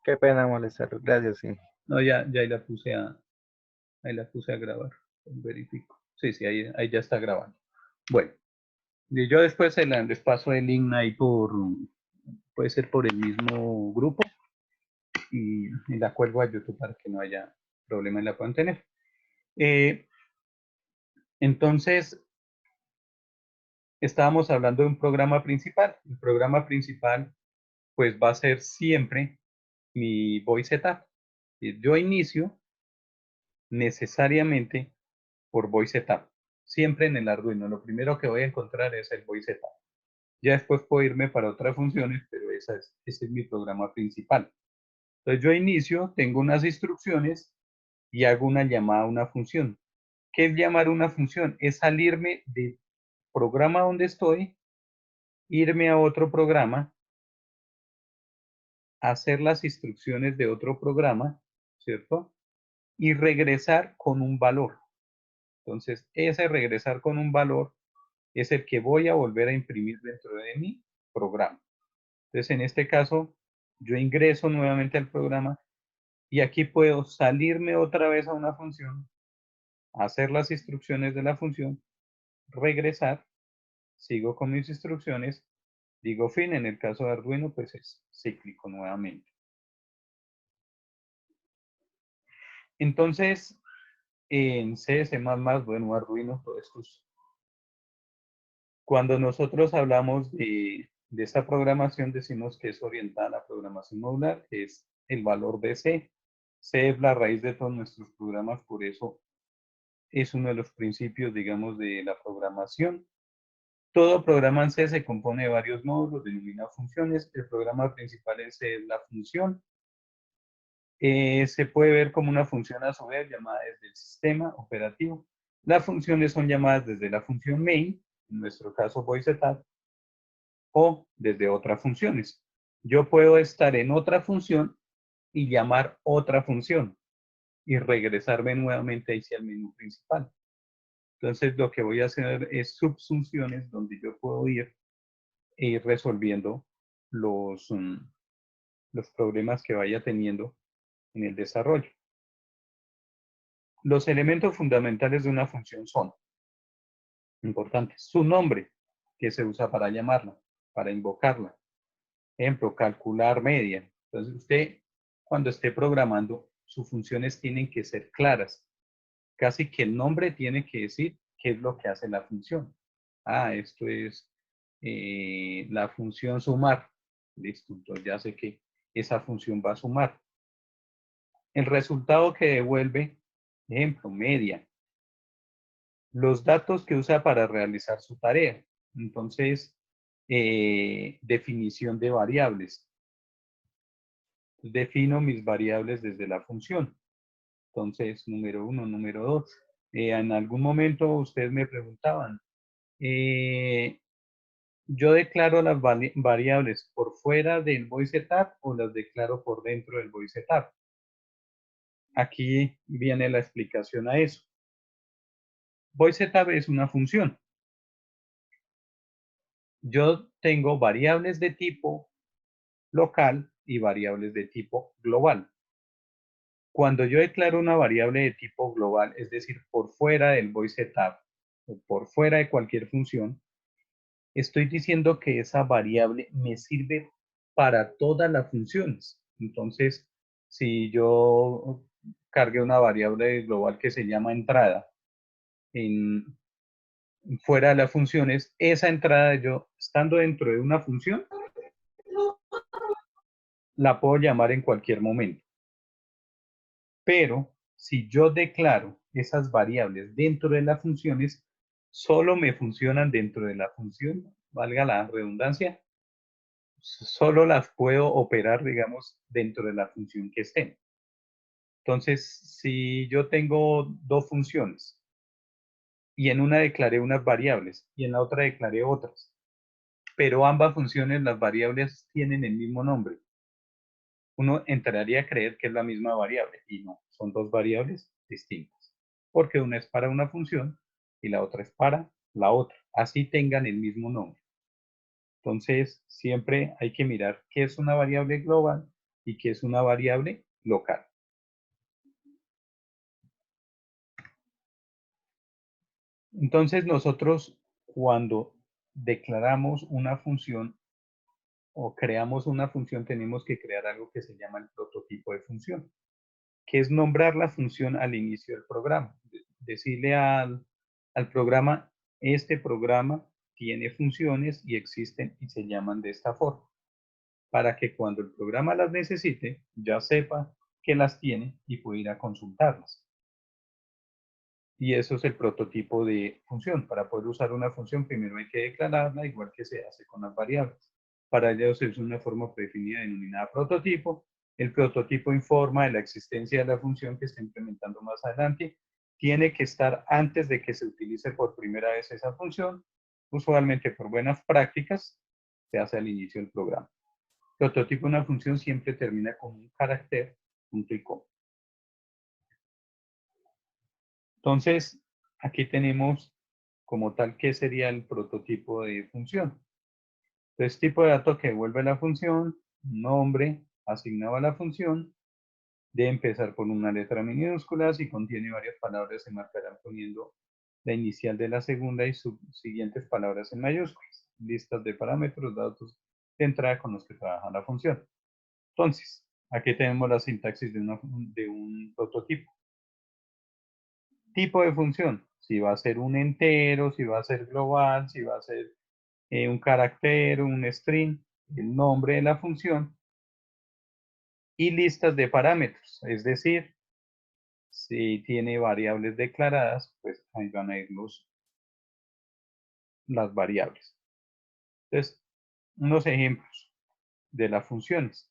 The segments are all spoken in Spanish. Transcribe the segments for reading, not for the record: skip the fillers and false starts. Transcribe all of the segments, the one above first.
Qué pena molestarlo. Gracias, sí. No, ya ahí la puse a grabar. Verifico. Sí, sí, ahí ya está grabando. Bueno, y yo después les paso el link ahí puede ser por el mismo grupo y la cuelgo a YouTube para que no haya problema y la puedan tener. Eh, entonces, estábamos hablando de un programa principal. El programa principal, pues va a ser siempre mi voice setup. Yo inicio necesariamente por voice setup. Siempre en el Arduino. Lo primero que voy a encontrar es el voice setup. Ya después puedo irme para otras funciones, pero ese es mi programa principal. Entonces yo inicio, tengo unas instrucciones y hago una llamada a una función. ¿Qué es llamar una función? Es salirme del programa donde estoy, irme a otro programa, hacer las instrucciones de otro programa, ¿cierto? Y regresar con un valor. Entonces, ese regresar con un valor es el que voy a volver a imprimir dentro de mi programa. Entonces, en este caso, yo ingreso nuevamente al programa y aquí puedo salirme otra vez a una función, hacer las instrucciones de la función, regresar, sigo con mis instrucciones, digo fin, en el caso de Arduino, pues es cíclico nuevamente. Entonces, en C, C++, bueno, Arduino, todo esto cuando nosotros hablamos de esta programación, decimos que es orientada a la programación modular, que es el valor de C. C es la raíz de todos nuestros programas, por eso es uno de los principios, digamos, de la programación. Todo programa en C se compone de varios módulos, denominados funciones. El programa principal en C es la función. Se puede ver como una función a su vez llamada desde el sistema operativo. Las funciones son llamadas desde la función main, en nuestro caso voiceTab, o desde otras funciones. Yo puedo estar en otra función y llamar otra función y regresarme nuevamente hacia el menú principal. Entonces lo que voy a hacer es subfunciones donde yo puedo ir resolviendo los, los problemas que vaya teniendo en el desarrollo. Los elementos fundamentales de una función son importantes. Su nombre, que se usa para llamarla, para invocarla. Ejemplo, calcular media. Entonces, usted cuando esté programando, sus funciones tienen que ser claras. Casi que el nombre tiene que decir qué es lo que hace la función. Ah, esto es la función sumar. Listo, entonces ya sé que esa función va a sumar. El resultado que devuelve, ejemplo, media. Los datos que usa para realizar su tarea. Entonces, definición de variables. Defino mis variables desde la función. Entonces, número 1, número 2. En algún momento ustedes me preguntaban, ¿yo declaro las variables por fuera del voiceTab o las declaro por dentro del voiceTab? Aquí viene la explicación a eso. VoiceTab es una función. Yo tengo variables de tipo local y variables de tipo global. Cuando yo declaro una variable de tipo global, es decir, por fuera del voiceTab o por fuera de cualquier función, estoy diciendo que esa variable me sirve para todas las funciones. Entonces, si yo cargué una variable global que se llama entrada en, fuera de las funciones, esa entrada yo, estando dentro de una función, la puedo llamar en cualquier momento. Pero si yo declaro esas variables dentro de las funciones, solo me funcionan dentro de la función, valga la redundancia, solo las puedo operar, digamos, dentro de la función que estén. Entonces, si yo tengo dos funciones y en una declaré unas variables y en la otra declaré otras, pero ambas funciones, las variables tienen el mismo nombre, uno entraría a creer que es la misma variable y no, son dos variables distintas, porque una es para una función y la otra es para la otra, así tengan el mismo nombre. Entonces, siempre hay que mirar qué es una variable global y que es una variable local. Entonces nosotros cuando declaramos una función o creamos una función tenemos que crear algo que se llama el prototipo de función, que es nombrar la función al inicio del programa. Decirle al programa, este programa tiene funciones y existen y se llaman de esta forma, para que cuando el programa las necesite ya sepa que las tiene y puede ir a consultarlas. Y eso es el prototipo de función. Para poder usar una función, primero hay que declararla, igual que se hace con las variables. Para ello se usa una forma predefinida denominada prototipo. El prototipo informa de la existencia de la función que está implementando más adelante. Tiene que estar antes de que se utilice por primera vez esa función. Usualmente por buenas prácticas se hace al inicio del programa. El prototipo de una función siempre termina con un carácter, punto y coma. Entonces, aquí tenemos como tal qué sería el prototipo de función. Entonces, tipo de dato que devuelve la función, nombre asignado a la función, debe empezar por una letra minúscula, si contiene varias palabras se marcarán poniendo la inicial de la segunda y sus siguientes palabras en mayúsculas. Listas de parámetros, datos de entrada con los que trabaja la función. Entonces, aquí tenemos la sintaxis de un prototipo. Tipo de función, si va a ser un entero, si va a ser global, si va a ser un carácter, un string, el nombre de la función y listas de parámetros, es decir, si tiene variables declaradas, pues ahí van a ir las variables. Entonces, unos ejemplos de las funciones,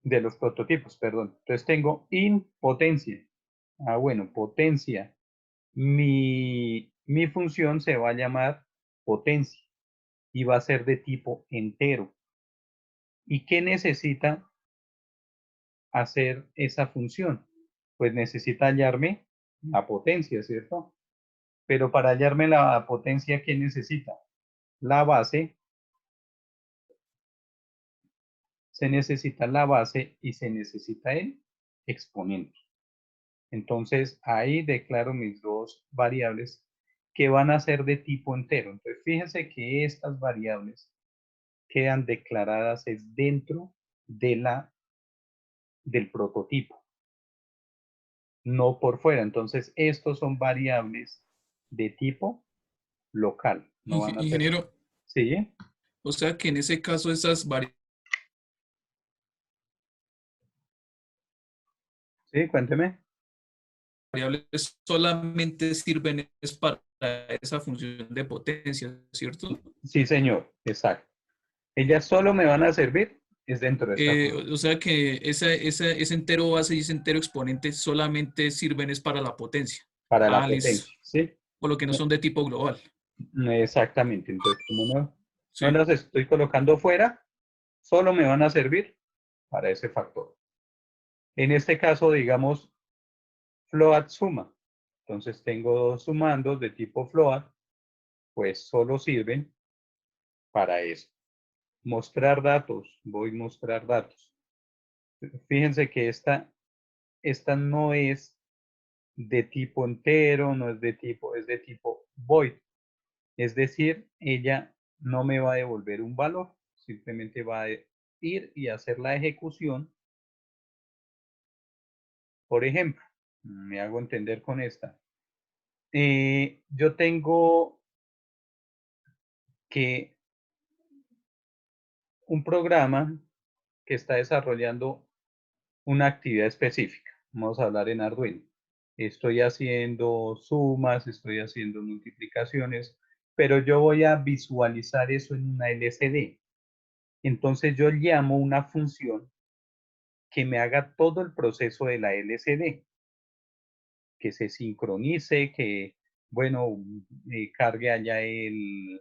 de los prototipos, perdón. Entonces tengo in potencia. Ah, bueno, potencia. Mi función se va a llamar potencia y va a ser de tipo entero. ¿Y qué necesita hacer esa función? Pues necesita hallarme la potencia, ¿cierto? Pero para hallarme la potencia, ¿qué necesita? La base, se necesita la base y se necesita el exponente. Entonces, ahí declaro mis dos variables que van a ser de tipo entero. Entonces, fíjense que estas variables quedan declaradas es dentro de del prototipo, no por fuera. Entonces, estos son variables de tipo local, no van a ser. Ingeniero, ¿Sí? o sea que en ese caso esas ¿Sí? Cuénteme. variables solamente sirven es para esa función de potencia, ¿cierto? Sí, señor, exacto. Ellas solo me van a servir es dentro de esta función, O sea que ese entero base y ese entero exponente solamente sirven es para la potencia. para la Ah, listo. potencia, ¿sí? Por lo que no son de tipo global. Exactamente. Entonces, como no Sí. las estoy colocando fuera, solo me van a servir para ese factor. En este caso, digamos, float suma. Entonces, tengo dos sumandos de tipo float, pues solo sirven para eso. Mostrar datos, voy a mostrar datos. Fíjense que esta no es de tipo entero, no es de tipo, es de tipo void. Es decir, ella no me va a devolver un valor, simplemente va a ir y hacer la ejecución. Por ejemplo, me hago entender con esta. Yo tengo que un programa que está desarrollando una actividad específica. Vamos a hablar en Arduino. Estoy haciendo sumas, estoy haciendo multiplicaciones, pero yo voy a visualizar eso en una LCD. Entonces yo llamo una función que me haga todo el proceso de la LCD, que se sincronice, que, bueno, cargue allá el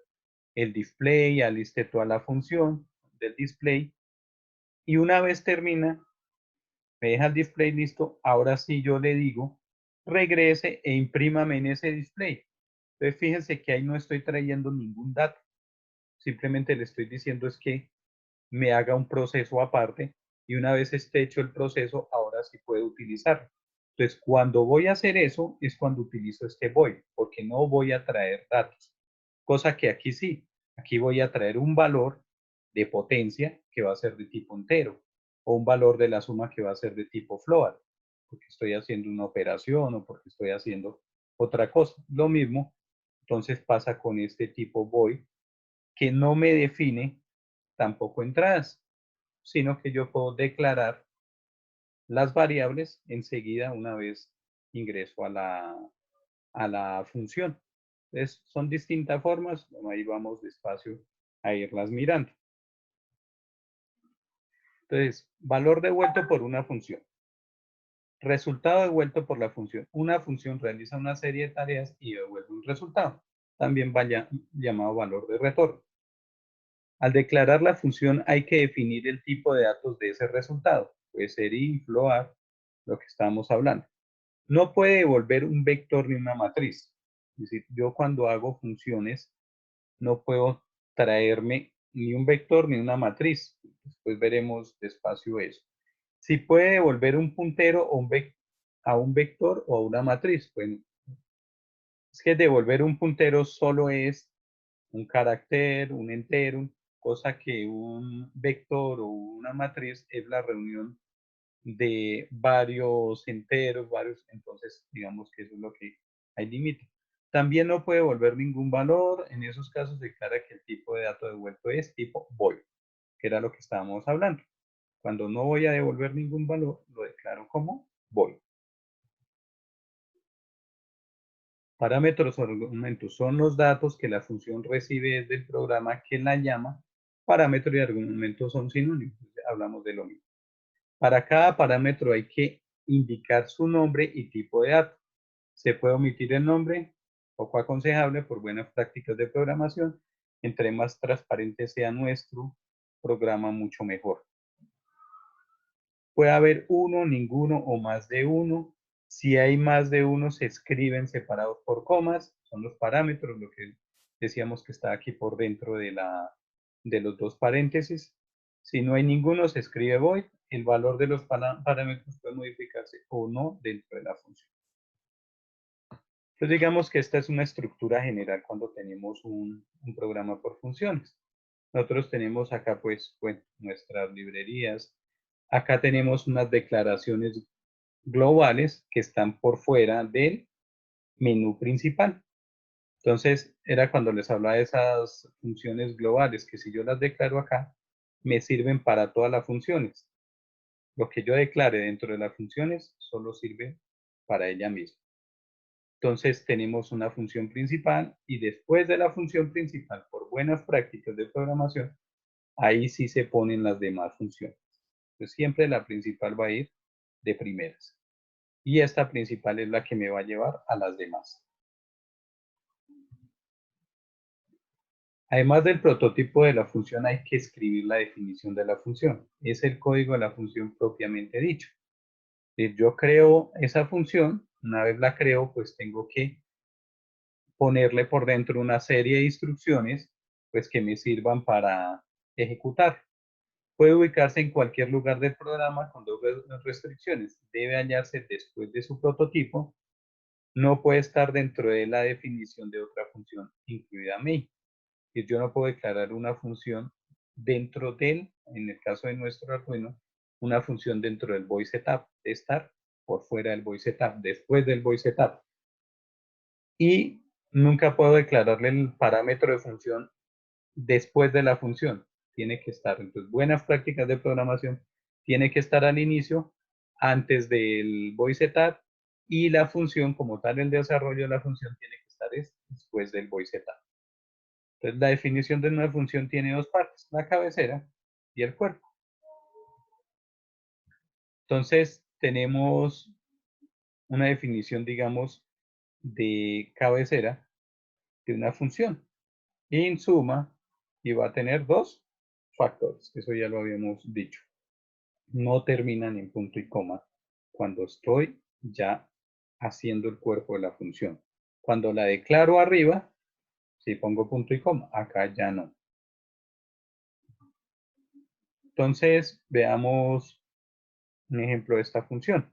display, aliste toda la función del display, y una vez termina, me deja el display listo, ahora sí yo le digo, regrese e imprímame en ese display. Entonces fíjense que ahí no estoy trayendo ningún dato, simplemente le estoy diciendo es que me haga un proceso aparte y una vez esté hecho el proceso, ahora sí puedo utilizarlo. Entonces, cuando voy a hacer eso, es cuando utilizo este void, porque no voy a traer datos. Cosa que aquí sí, aquí voy a traer un valor de potencia que va a ser de tipo entero, o un valor de la suma que va a ser de tipo float, porque estoy haciendo una operación o porque estoy haciendo otra cosa. Lo mismo, entonces pasa con este tipo void, que no me define tampoco entradas, sino que yo puedo declarar las variables enseguida una vez ingreso a la función. Entonces, son distintas formas, bueno, ahí vamos despacio a irlas mirando. Entonces, valor devuelto por una función. Resultado devuelto por la función. Una función realiza una serie de tareas y devuelve un resultado. También vaya llamado valor de retorno. Al declarar la función hay que definir el tipo de datos de ese resultado. Puede ser int, float, lo que estamos hablando. No puede devolver un vector ni una matriz. Es decir, yo cuando hago funciones no puedo traerme ni un vector ni una matriz. Después veremos despacio eso. Si puede devolver un puntero o a un vector o a una matriz. Bueno, es que devolver un puntero solo es un carácter, un entero, cosa que un vector o una matriz es la reunión de varios enteros, entonces digamos que eso es lo que hay límite. También no puede devolver ningún valor, en esos casos declara que el tipo de dato devuelto es tipo void, que era lo que estábamos hablando. Cuando no voy a devolver ningún valor, lo declaro como void. Parámetros o argumentos son los datos que la función recibe desde el programa que la llama. Parámetro y argumento son sinónimos, hablamos de lo mismo. Para cada parámetro hay que indicar su nombre y tipo de dato. Se puede omitir el nombre, poco aconsejable por buenas prácticas de programación. Entre más transparente sea nuestro programa, mucho mejor. Puede haber uno, ninguno o más de uno. Si hay más de uno, se escriben separados por comas. Son los parámetros, lo que decíamos que está aquí por dentro de los dos paréntesis. Si no hay ninguno, se escribe void. El valor de los parámetros puede modificarse o no dentro de la función. Pues digamos que esta es una estructura general cuando tenemos un programa por funciones. Nosotros tenemos acá, pues, bueno, nuestras librerías. Acá tenemos unas declaraciones globales que están por fuera del menú principal. Entonces, era cuando les hablaba de esas funciones globales, que si yo las declaro acá, me sirven para todas las funciones. Lo que yo declare dentro de las funciones solo sirve para ella misma. Entonces tenemos una función principal y después de la función principal, por buenas prácticas de programación, ahí sí se ponen las demás funciones. Entonces siempre la principal va a ir de primeras. Y esta principal es la que me va a llevar a las demás. Además del prototipo de la función, hay que escribir la definición de la función. Es el código de la función propiamente dicho. Yo creo esa función, una vez la creo, pues tengo que ponerle por dentro una serie de instrucciones pues que me sirvan para ejecutar. Puede ubicarse en cualquier lugar del programa con dos restricciones. Debe hallarse después de su prototipo. No puede estar dentro de la definición de otra función, incluida main. Y yo no puedo declarar una función dentro del, en el caso de nuestro Arduino, una función dentro del void setup, de estar por fuera del void setup, después del void setup. Y nunca puedo declararle el parámetro de función después de la función. Tiene que estar, entonces, buenas prácticas de programación, tiene que estar al inicio, antes del void setup, y la función como tal, el desarrollo de la función tiene que estar después del void setup. Entonces, la definición de una función tiene dos partes, la cabecera y el cuerpo. Entonces, tenemos una definición, digamos, de cabecera de una función. En suma, y va a tener dos factores, eso ya lo habíamos dicho. No terminan en punto y coma cuando estoy ya haciendo el cuerpo de la función. Cuando la declaro arriba, si pongo punto y coma, acá ya no. Entonces, veamos un ejemplo de esta función.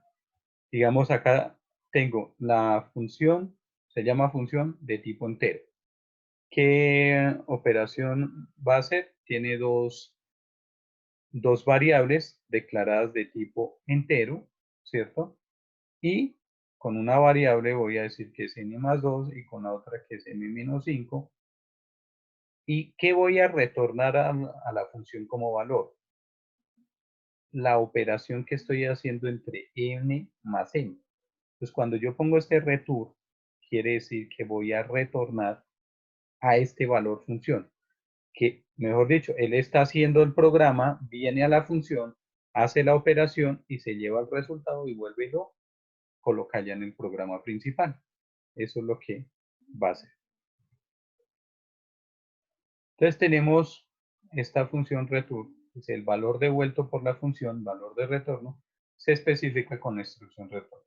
Digamos, acá tengo la función, se llama función de tipo entero. ¿Qué operación va a hacer? Tiene dos variables declaradas de tipo entero, ¿cierto? Y con una variable voy a decir que es n más 2 y con la otra que es n menos 5. ¿Y qué voy a retornar a la función como valor? La operación que estoy haciendo entre n más n. Entonces, cuando yo pongo este return, quiere decir que voy a retornar a este valor función. Que, mejor dicho, él está haciendo el programa, viene a la función, hace la operación y se lleva el resultado y vuelve y lo coloca ya en el programa principal. Eso es lo que va a hacer. Entonces tenemos esta función return, es el valor devuelto por la función, valor de retorno, se especifica con la instrucción return.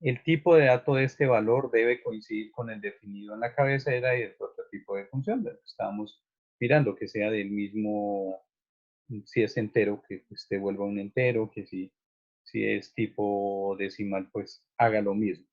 El tipo de dato de este valor debe coincidir con el definido en la cabecera y el prototipo de función del que estábamos mirando, que sea del mismo, si es entero, que pues te vuelva un entero, que si es tipo decimal, pues haga lo mismo.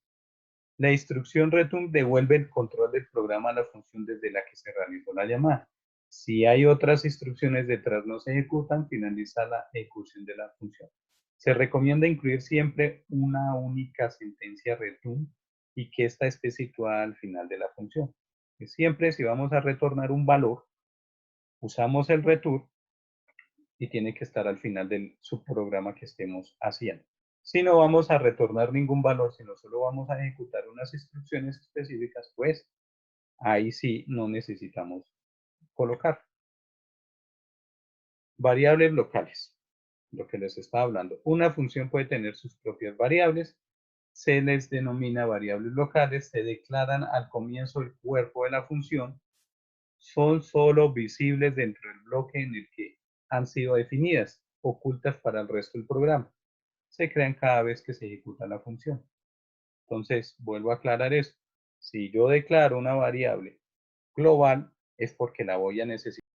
La instrucción return devuelve el control del programa a la función desde la que se realizó la llamada. Si hay otras instrucciones detrás no se ejecutan, finaliza la ejecución de la función. Se recomienda incluir siempre una única sentencia return y que ésta esté situada al final de la función. Que siempre si vamos a retornar un valor, usamos el return y tiene que estar al final del subprograma que estemos haciendo. Si no vamos a retornar ningún valor, sino solo vamos a ejecutar unas instrucciones específicas, pues ahí sí no necesitamos colocar. Variables locales, lo que les estaba hablando. Una función puede tener sus propias variables, se les denomina variables locales, se declaran al comienzo del cuerpo de la función, son solo visibles dentro del bloque en el que han sido definidas, ocultas para el resto del programa. Se crean cada vez que se ejecuta la función. Entonces, vuelvo a aclarar esto. Si yo declaro una variable global, es porque la voy a necesitar